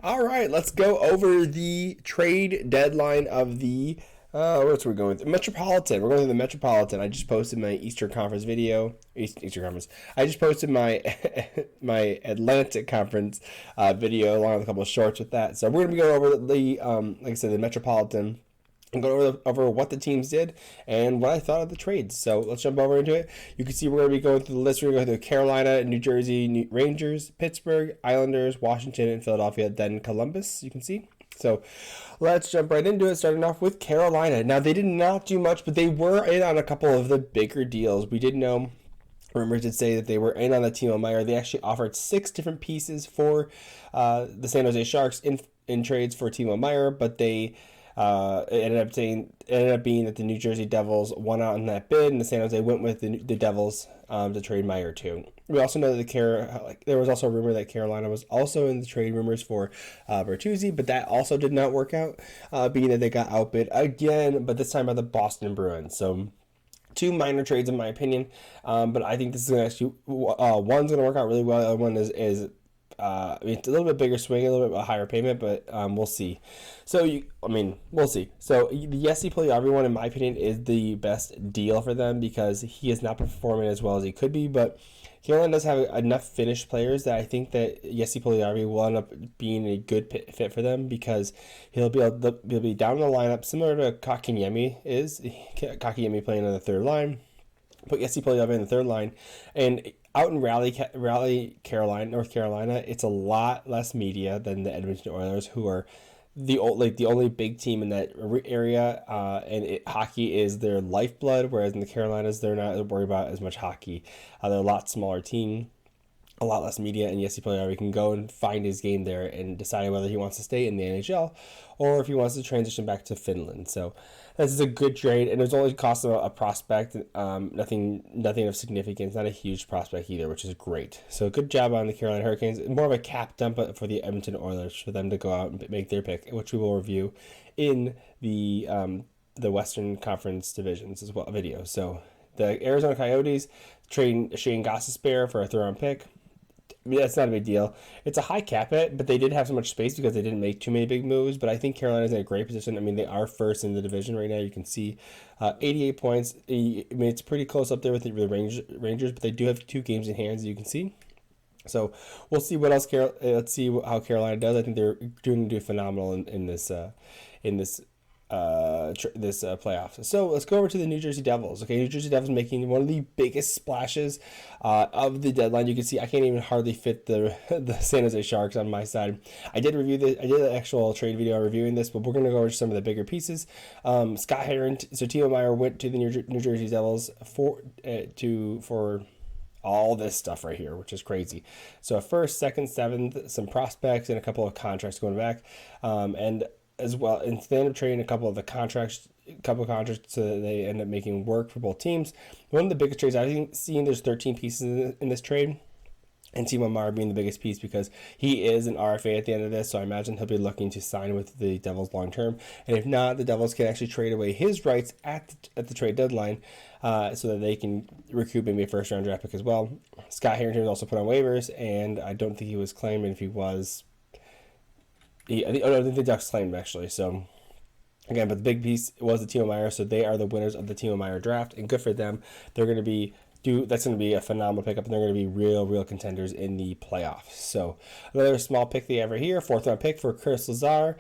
All right, let's go over the trade deadline of the what's we going with? Metropolitan. We're going to the Metropolitan. I just posted my Eastern Conference video. Eastern Conference. I just posted my my Atlantic Conference video along with a couple of shorts with that. So we're going to be going over the like I said, the Metropolitan and go over what the teams did and what I thought of the trades. So let's jump over into it. You can see we're going to be going through the list. We're going to go through Carolina, New Jersey, Rangers, Pittsburgh, Islanders, Washington, and Philadelphia, then Columbus, you can see. So let's jump right into it, starting off with Carolina. Now, they did not do much, but they were in on a couple of the bigger deals. We did know, rumors did say that they were in on the Timo Meier. They actually offered 6 different pieces for the San Jose Sharks in trades for Timo Meier, but they it ended up being that the New Jersey Devils won out in that bid, and the San Jose went with the Devils to trade Meier too. We also know that there was also a rumor that Carolina was also in the trade rumors for Bertuzzi, but that also did not work out, being that they got outbid again, but this time by the Boston Bruins. So 2 minor trades in my opinion, but I think this is going to actually one's going to work out really well. The other one is it's a little bit bigger swing, a little bit higher payment, but we'll see. So, we'll see. So, the Jesse Puljujarvi one, in my opinion, is the best deal for them because he is not performing as well as he could be, but Carolina does have enough finished players that I think that Jesse Puljujarvi will end up being a good fit for them because he'll be down in the lineup similar to Kotkaniemi is. Kotkaniemi playing on the third line. Put Jesse Puljujarvi in the third line, and out in Raleigh, North Carolina, it's a lot less media than the Edmonton Oilers, who are the only big team in that area, and hockey is their lifeblood. Whereas in the Carolinas, they're not worried about as much hockey. They're a lot smaller team, a lot less media, and Jesse Puljujarvi can go and find his game there and decide whether he wants to stay in the NHL or if he wants to transition back to Finland. So this is a good trade, and it was only cost a prospect, nothing of significance, not a huge prospect either, which is great. So good job on the Carolina Hurricanes. More of a cap dump for the Edmonton Oilers for them to go out and make their pick, which we will review in the Western Conference divisions as well video. So the Arizona Coyotes trading Shane Gostisbehere for a third-round pick. That's not a big deal. It's a high cap hit, but they did have so much space because they didn't make too many big moves. But I think Carolina's in a great position. They are first in the division right now. You can see 88 points. It's pretty close up there with the Rangers, but they do have 2 games in hand, as you can see. So we'll see what else. Let's see how Carolina does. I think they're doing phenomenal in this playoffs. So let's go over to the New Jersey Devils. Okay, New Jersey Devils making one of the biggest splashes of the deadline. You can see I can't even hardly fit the San Jose Sharks on my side. I did review this. I did an actual trade video reviewing this, but we're going to go over some of the bigger pieces. Scott Heron, so Timo Meier went to the New Jersey Devils for all this stuff right here, which is crazy. So a first, second, seventh, some prospects, and a couple of contracts going back, and as well, and they end up trading a couple of contracts so that they end up making work for both teams. One of the biggest trades I've seen, there's 13 pieces in this trade, and Timo Meier being the biggest piece because he is an RFA at the end of this, so I imagine he'll be looking to sign with the Devils long term. And if not, the Devils can actually trade away his rights at the trade deadline so that they can recoup maybe a first-round draft pick as well. Scott Harrington was also put on waivers, and I don't think he was claimed, and if he was, I think the Ducks claimed him actually. So again, but the big piece was the Timo Meier, so they are the winners of the Timo Meier draft, and good for them. They're going to be that's going to be a phenomenal pickup, and they're going to be real contenders in the playoffs. So another small pick they have right here, 4th round pick for Chris Lazar,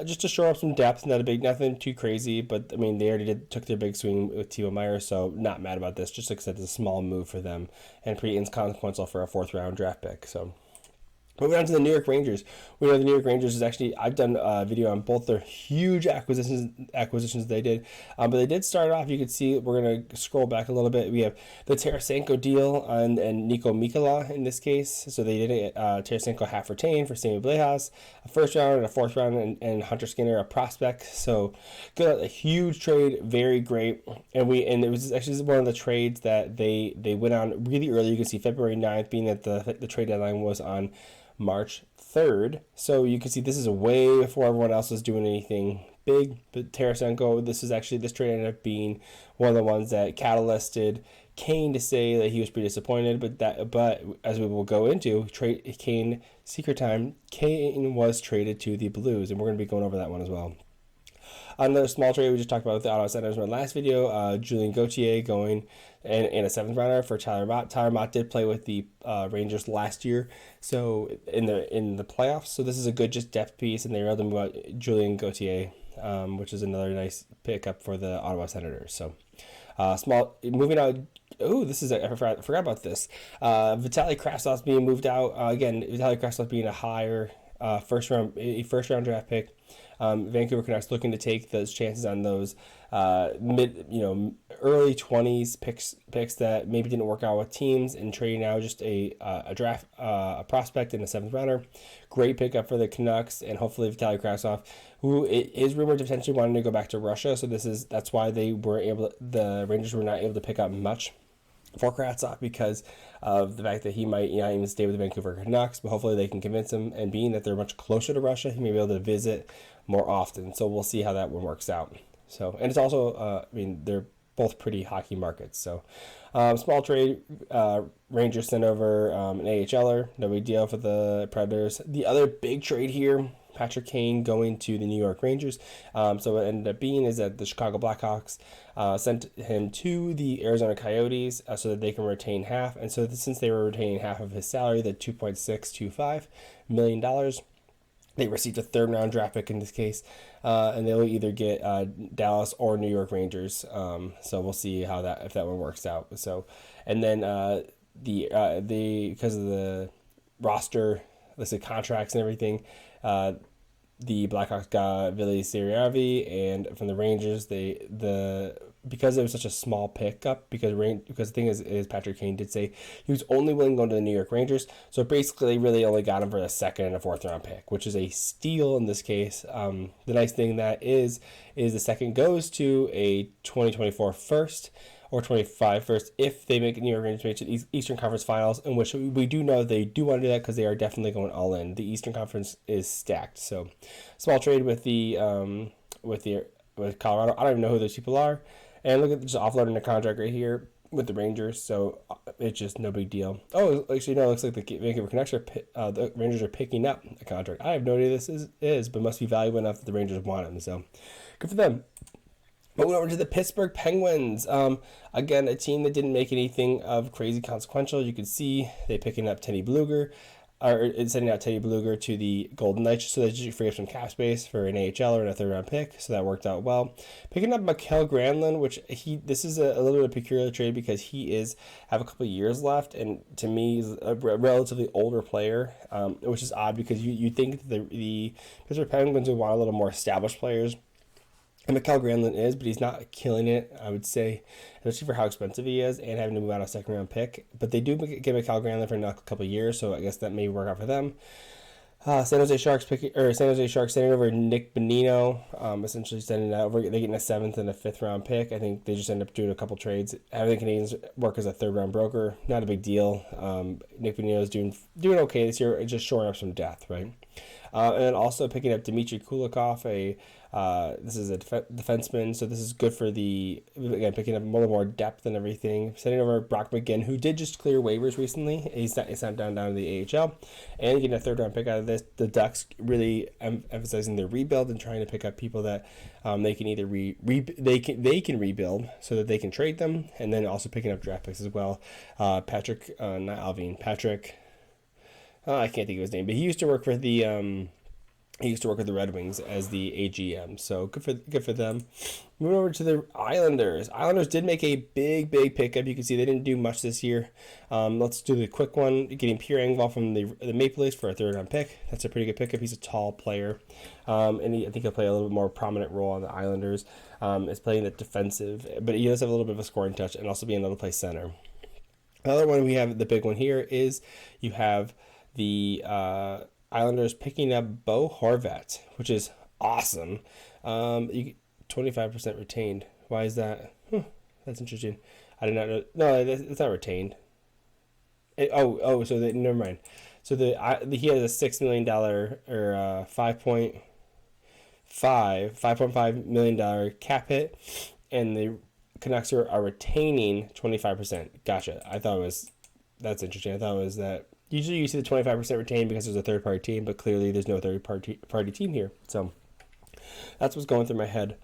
just to shore up some depth. Nothing too crazy, but they already took their big swing with Timo Meier, so not mad about this. Just like I said, it's a small move for them and pretty inconsequential for a 4th round draft pick. So moving on to the New York Rangers. We know the New York Rangers is actually, I've done a video on both their huge acquisitions they did, but they did start off, you can see, we're going to scroll back a little bit. We have the Tarasenko deal and Nico Mikkola in this case. So they did Tarasenko half retained for Sammy Blejas, a 1st round and a 4th round, and Hunter Skinner, a prospect. So good, a huge trade, very great. And it was actually one of the trades that they went on really early. You can see February 9th, being that the trade deadline was on March 3rd. So you can see this is way before everyone else was doing anything big. But Tarasenko, this trade ended up being one of the ones that catalyzed Kane to say that he was pretty disappointed, but as we will go into Kane secret time, Kane was traded to the Blues, and we're going to be going over that one as well. Another small trade we just talked about with the Ottawa Senators in my last video, Julien Gauthier going in a 7th rounder for Tyler Mott. Tyler Mott did play with the Rangers last year, so in the playoffs. So this is a good just depth piece, and they were able to move out Julien Gauthier, which is another nice pickup for the Ottawa Senators. So small moving out. Oh, this is I forgot about this. Vitaly Krasov's being moved out again. Vitaly Krasov being a higher first round draft pick. Vancouver Canucks looking to take those chances on those early 20s picks that maybe didn't work out with teams, and trading out just a draft a prospect in a 7th rounder. Great pickup for the Canucks, and hopefully Vitaly Krasov, who is rumored to potentially wanting to go back to Russia. So that's why the Rangers were not able to pick up much for Kravtsov, because of the fact that he might not even stay with the Vancouver Canucks, but hopefully they can convince him, and being that they're much closer to Russia, he may be able to visit more often. So we'll see how that one works out. So, and it's also, they're both pretty hockey markets. So, small trade, Rangers sent over an AHLer, no big deal for the Predators. The other big trade here, Patrick Kane going to the New York Rangers. So what ended up being is that the Chicago Blackhawks sent him to the Arizona Coyotes so that they can retain half. And so since they were retaining half of his salary, the $2.625 million, they received a 3rd-round draft pick in this case, and they'll either get Dallas or New York Rangers. So we'll see if that one works out. So, and then because of the roster, listed contracts and everything, the Blackhawks got Vili Siriavi, and from the Rangers, because it was such a small pickup, because the thing is Patrick Kane did say he was only willing to go to the New York Rangers, so basically they really only got him for a 2nd and a 4th-round pick, which is a steal in this case. The nice thing that is the 2nd goes to a 2024 first, or 25 first, if they make New York Rangers make the Eastern Conference Finals, in which we do know they do want to do that because they are definitely going all in. The Eastern Conference is stacked. So, small trade with Colorado. I don't even know who those people are, and look at just offloading the contract right here with the Rangers. So it's just no big deal. Oh, actually no, it looks like the Vancouver Canucks the Rangers are picking up a contract. I have no idea this is, but must be valuable enough that the Rangers want him. So good for them. Moving over to the Pittsburgh Penguins. Again, a team that didn't make anything of crazy consequential. You can see they picking up Teddy Bluger, or sending out Teddy Bluger to the Golden Knights so that you free up some cap space for an AHL or a 3rd-round pick. So that worked out well. Picking up Mikael Granlund, which this is a little bit of a peculiar trade because he have a couple of years left, and to me is a relatively older player, which is odd because you think the Pittsburgh Penguins would want a little more established players. And Mikael Granlund is, but he's not killing it, I would say, especially for how expensive he is and having to move out a 2nd-round pick. But they do get Mikael Granlund for a couple of years, so I guess that may work out for them. San Jose Sharks sending over Nick Bonino, essentially sending that over. They getting a 7th and a 5th-round pick. I think they just end up doing a couple trades. Having the Canadians work as a 3rd-round broker, not a big deal. Nick Bonino is doing okay this year, just shoring up some depth, right? And then also picking up Dmitry Kulikov, this is a defenseman, so this is good for picking up a little more depth and everything. Sending over Brock McGinn, who did just clear waivers recently. He's not down to the AHL, and getting a 3rd-round pick out of this. The Ducks really emphasizing their rebuild and trying to pick up people that they can either they can rebuild so that they can trade them, and then also picking up draft picks as well. Patrick, not Alvin, Patrick. I can't think of his name, but he used to work with the Red Wings as the AGM, so good for them. Moving over to the Islanders. Islanders did make a big pickup. You can see they didn't do much this year. Let's do the quick one. Getting Pierre Engvall from the Maple Leafs for a 3rd-round pick. That's a pretty good pickup. He's a tall player, and I think he'll play a little bit more prominent role on the Islanders. Is playing the defensive, but he does have a little bit of a scoring touch, and also being able to play center. Another one we have, the big one here, is you have the Islanders picking up Bo Horvat, which is awesome. 25% retained. Why is that? That's interesting. I did not know. No, it's not retained. Never mind. So he has a $6 million or $5.5 million cap hit, and the Canucks are retaining 25%. Gotcha. That's interesting. I thought it was that usually you see the 25% retained because there's a third party team, but clearly there's no third party team here. So that's what's going through my head.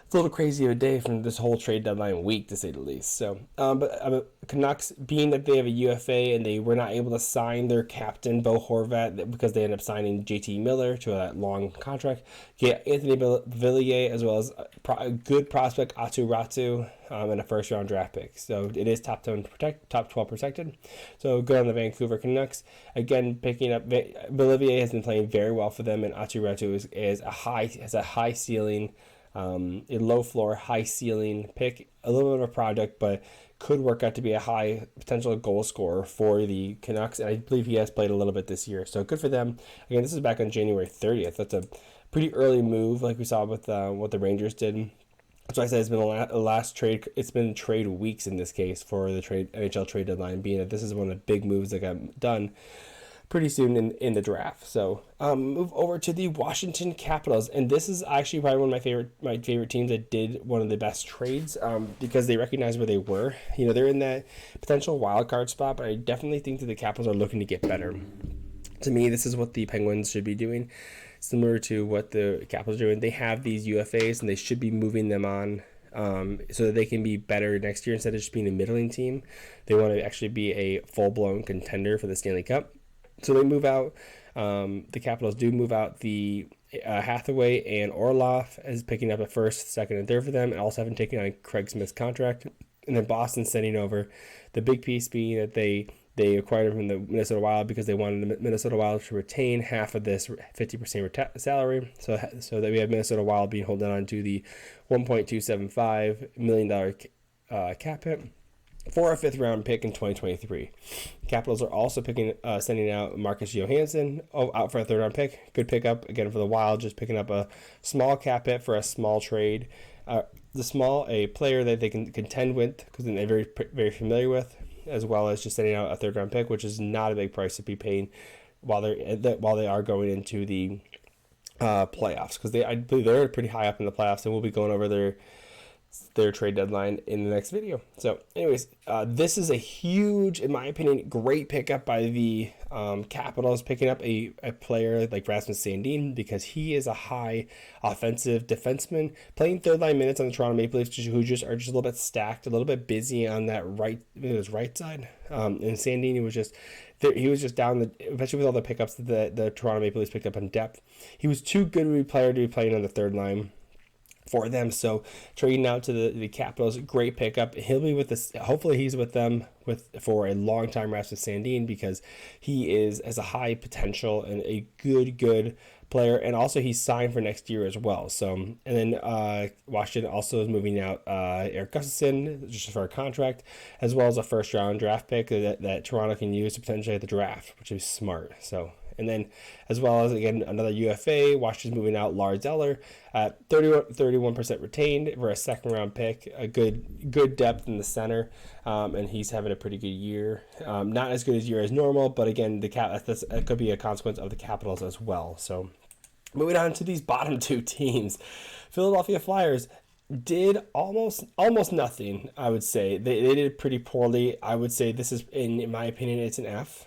It's a little crazy of a day from this whole trade deadline week, to say the least. So, but Canucks, being that they have a UFA and they were not able to sign their captain, Bo Horvat, because they ended up signing JT Miller to a long contract, get Anthony Villiers, as well as a good prospect, Atu Ratu, and a first-round draft pick. So it is top 12 protected. So good on the Vancouver Canucks. Again, picking up, Villiers has been playing very well for them, and Atu Ratu has a high ceiling, a low floor, high ceiling pick, a little bit of a product, but could work out to be a high potential goal scorer for the Canucks. And I believe he has played a little bit this year. So good for them. Again, this is back on January 30th. That's a pretty early move, like we saw with what the Rangers did. That's why I said it's been the last trade. It's been trade weeks in this case for the NHL trade deadline, being that this is one of the big moves that got done pretty soon in the draft. So move over to the Washington Capitals, and this is actually probably one of my favorite teams that did one of the best trades, because they recognize where they were. They're in that potential wild card spot, but I definitely think that the Capitals are looking to get better. To me, this is what the Penguins should be doing, similar to what the Capitals are doing. They have these UFAs, and they should be moving them on so that they can be better next year instead of just being a middling team. They want to actually be a full-blown contender for the Stanley Cup. So they move out. The Capitals do move out the Hathaway and Orlov as picking up a first, second, and third for them, and also having taken on Craig Smith's contract. And then Boston sending over the big piece being that they acquired him from the Minnesota Wild because they wanted the Minnesota Wild to retain half of this 50% salary. So that we have Minnesota Wild being holding on to the $1.275 million cap hit for a fifth-round pick in 2023. Capitals are also sending out Marcus Johansson out for a third-round pick. Good pickup, again, for the Wild, just picking up a small cap hit for a small trade. A player that they can contend with because they're very, very familiar with, as well as just sending out a third-round pick, which is not a big price to be paying while they are going into the playoffs, because I believe they're pretty high up in the playoffs, and we'll be going over their trade deadline in the next video. So anyways, this is a huge, in my opinion, great pickup by the Capitals, picking up a player like Rasmus Sandin, because he is a high offensive defenseman playing third line minutes on the Toronto Maple Leafs, who just are just a little bit stacked, a little bit busy on that right side. And Sandin was just down especially with all the pickups that the Toronto Maple Leafs picked up in depth. He was too good of a player to be playing on the third line for them. So trading out to the Capitals, great pickup. He'll be with this. Hopefully he's with them for a long time, Rasmus Sandin, because he has a high potential and a good player. And also he's signed for next year as well. So, and then Washington also is moving out Erik Gustafsson just for a contract, as well as a first round draft pick that Toronto can use to potentially at the draft, which is smart. So, and then, as well as, again, another UFA, Washington's moving out Lars Eller at 31% retained for a second-round pick, a good depth in the center, and he's having a pretty good year. Not as good a year as normal, but again, that could be a consequence of the Capitals as well. So, moving on to these bottom two teams, Philadelphia Flyers did almost nothing, I would say. They did pretty poorly. I would say this is, in my opinion, it's an F.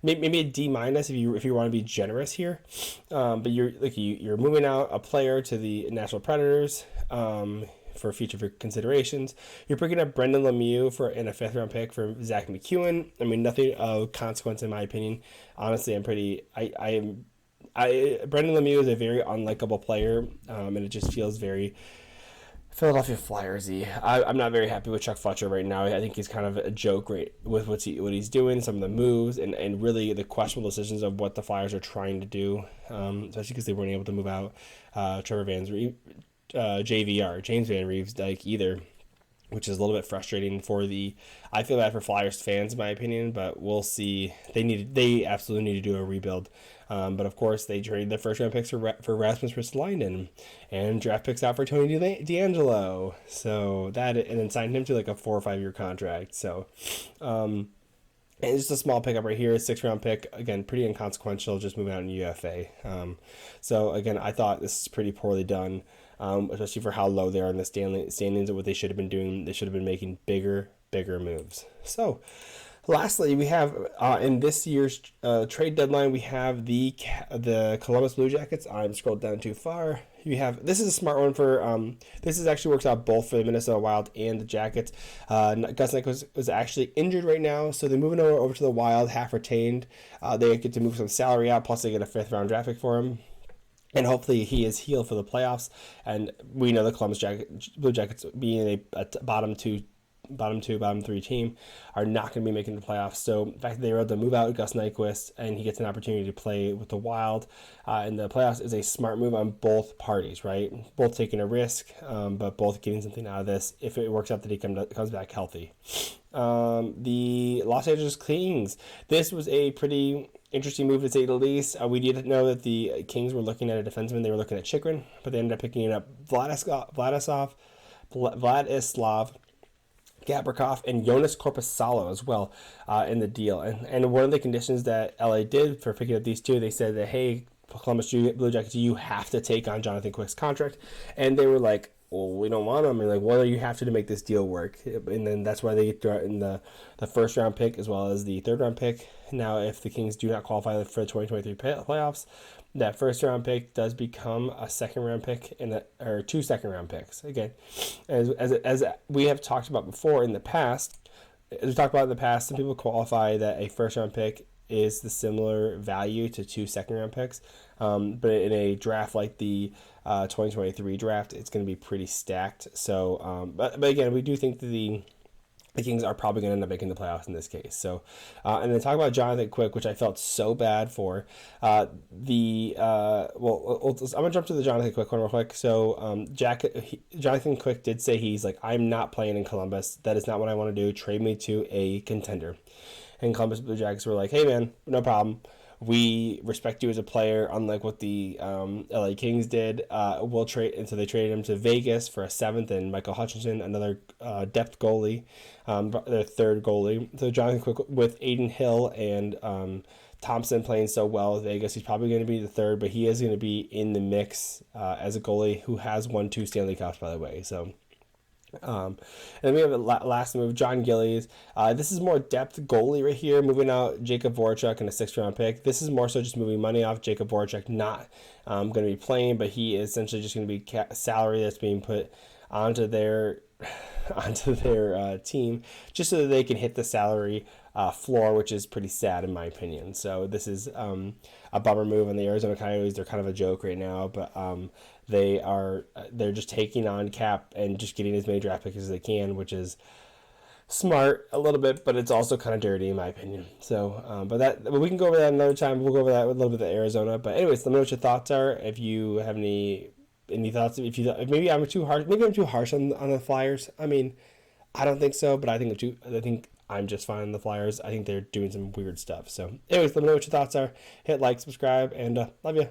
Maybe a D- if you want to be generous here, but you're moving out a player to the Nashville Predators for future considerations. You're picking up Brendan Lemieux in a fifth-round pick for Zach McEwen. I mean, nothing of consequence in my opinion. Honestly, Brendan Lemieux is a very unlikable player, and it just feels very Philadelphia Flyers-y. I'm not very happy with Chuck Fletcher right now. I think he's kind of a joke with what he's doing, some of the moves, and really the questionable decisions of what the Flyers are trying to do, especially because they weren't able to move out Trevor Van Rieve, James Van Riemsdyk either, which is a little bit frustrating I feel bad for Flyers fans, in my opinion, but we'll see. They absolutely need to do a rebuild. But of course, they traded the first round picks for Rasmus Ristolainen and draft picks out for Tony DeAngelo. So and then signed him to like a 4 or 5 year contract. So, And just a small pickup right here, 6th-round pick. Again, pretty inconsequential, just moving out in UFA. So again, I thought this is pretty poorly done, especially for how low they are in the standings of what they should have been doing. They should have been making bigger moves. So lastly, we have in this year's trade deadline, we have the Columbus Blue Jackets. I'm scrolled down too far. You have, this is a smart one for this is actually works out both for the Minnesota Wild and the Jackets. Gus Nyquist was actually injured right now, so they're moving over to the Wild, half retained. They get to move some salary out, plus they get a 5th-round draft pick for him. And hopefully he is healed for the playoffs. And we know the Columbus Blue Jackets, being a bottom 3 team, are not going to be making the playoffs. So the fact that they were able to move out Gus Nyquist and he gets an opportunity to play with the Wild in the playoffs is a smart move on both parties, right? Both taking a risk, but both getting something out of this if it works out that he comes back healthy. The Los Angeles Kings. This was a pretty interesting move, to say the least. We did know that the Kings were looking at a defenseman. They were looking at Chychrun, but they ended up picking up Vladislav Gabrikov and Jonas Korpisalo as well in the deal. And one of the conditions that LA did for picking up these two, they said that, hey, Columbus Blue Jackets, you have to take on Jonathan Quick's contract. And they were like, well, we don't want him. And like, what do you have to make this deal work? And then that's why they throw in the 1st-round pick as well as the 3rd-round pick. Now, if the Kings do not qualify for the 2023 playoffs, that 1st-round pick does become a 2nd-round pick or 2 2nd-round picks. Again, as we have talked about before in the past, some people qualify that a 1st-round pick is the similar value to 2 2nd-round picks. But in a draft like the 2023 draft, it's going to be pretty stacked. So, but again, we do think that the Kings are probably going to end up making the playoffs in this case. So, and then talk about Jonathan Quick, which I felt so bad for. I'm going to jump to the Jonathan Quick one real quick. So, Jonathan Quick did say he's like, I'm not playing in Columbus. That is not what I want to do. Trade me to a contender. And Columbus Blue Jackets were like, hey man, no problem. We respect you as a player, unlike what the LA Kings did. We'll trade, and so they traded him to Vegas for a 7th and Michael Hutchinson, another depth goalie, their 3rd goalie. So Jonathan Quick with Aiden Hill and Thompson playing so well with Vegas, he's probably going to be the 3rd, but he is going to be in the mix as a goalie who has won 2 Stanley Cups, by the way. So. And then we have a last move, John Gillies. This is more depth goalie right here, moving out Jacob Voracek and a 6th-round pick. This is more so just moving money off Jacob Voracek, not going to be playing, but he is essentially just going to be salary that's being put onto their team, just so that they can hit the salary floor, which is pretty sad in my opinion. So this is a bummer move on the Arizona Coyotes. They're kind of a joke right now, but they're just taking on cap and just getting as many draft picks as they can, which is smart a little bit, but it's also kind of dirty in my opinion. So, but we can go over that another time. We'll go over that with a little bit of Arizona. But anyways, let me know what your thoughts are. If you have any thoughts, if maybe I'm too harsh on the Flyers. I mean, I don't think so, but I think I'm just fine on the Flyers. I think they're doing some weird stuff. So, anyways, let me know what your thoughts are. Hit like, subscribe, and love you.